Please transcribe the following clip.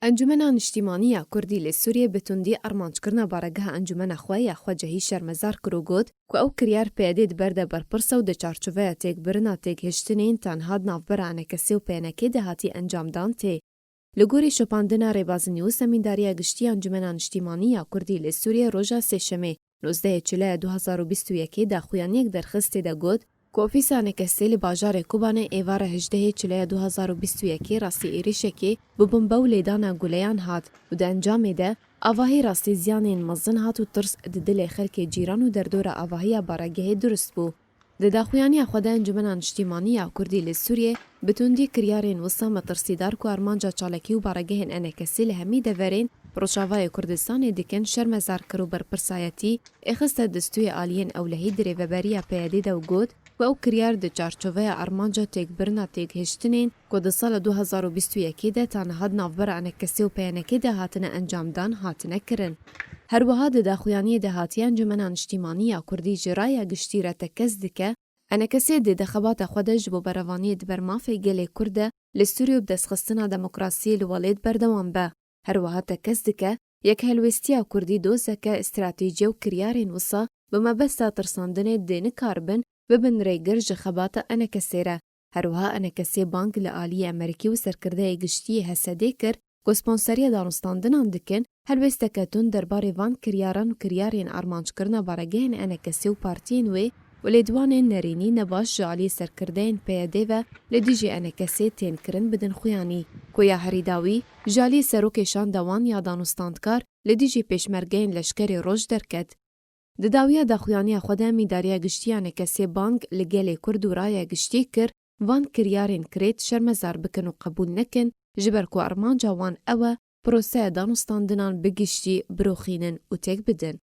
انجمنا نیشتیمانیە کوردی لە سووریە بتوندی ئەرمانجکردنە بارەگەها ئەنجومەنە خۆی یاخواجەهی شەرمەزار کرۆگوت کو ئەو کریار پێدێت بەردە بەرپرسە و دەچارچوڤەیە تێکبرنا تێکهێشتنین تەنها ناوبەرانەکەسی و پێنەکێ دەهاتی ئەنجامدان تێ. لە گۆری شۆپاندنا ڕێبازنی و سەمینداریە گشتی ئەنجومەنا نیشتیمانیە کوردی لە سووریە ڕۆژە سێشەمێ 19 چلای 2021 داخویانیەک دەرخستی دەگوت کۆفیسانێکەسێ لە باژارێ کوبانێ ئێوارە 18 چلای 2021 ڕاستی ئێریشێکی ببووم بەو لێدانە گولەیان هات و دە ئەنجامێدە ئاڤاهی ڕاستی زیانێن مەزن هات و ترس ددلێ خەلکێ جیران و دەردۆرە ئاڤاهیە بارەگەهێ درست بوو. د داخویانیە خۆدا ئەنجومەنا نیشتیمانیە کوردی لە سووریە بتوندی کریارên وسا مەترسیدار ku armanca çalakî û baregehên enekesî li hemî deverên Rojavayê Kurdistanê dikin şermezarkir û berpirsayetî êxiste destûyê aliyên ewlehî dirêveberiya PYD de û got ku ew kiryar di çarçoveya armanca têkbirina têkihiştinên ku di sala 2021 de tanihad navbera enekesî û peyenekê de hatine encamdan hatine kirin. Herwiha di daxuyaniyê de hatiye Encumena Niştîmaniya Kurdî ji raya giştî re tekez dike enekesê dê dexebata xwe de ji bo berevaniyê di ber mafê gelê Kurd de li Sûriye û bi destxistina demokrasiyê li welêt berdewam be. Herwiha tekez dike yekhelwêstiya Kurdî dozeke îstratêjî û kiryarên wisa bi mebesta tirsandinê dê nikarbin bibin rêgir ji xebata enekesê re. Herwiha enekesê bang li aliyê Amerîkî û serkirdeyê giştiyê Hesedê kir ku sponsoriya danûstandinan dikin helwêsteke tund derbarê van kiryaran û kiryarên armanckirina baregehên enekesî û partiyên wê û lêdwanên nerînî nebaş ji aliyê serkirdeyên PYD ve li dijî enekesê tên kirin bidin xuyanî ku ya herîdawî ji aliyê serokê wan ya danûstandkar li dijî pêşmergeyên leşkerê roj derket. Di dawiya daxuyaniya xwe de mîdariya giştî enekesê bang li gelê Kurd û raya giştî kir van kiryarên kirêt şermezar bikin û qebûl nekin ji ber ku armanca wan ew e proseya danûstandinan bi giştî biroxînin û têk bidin.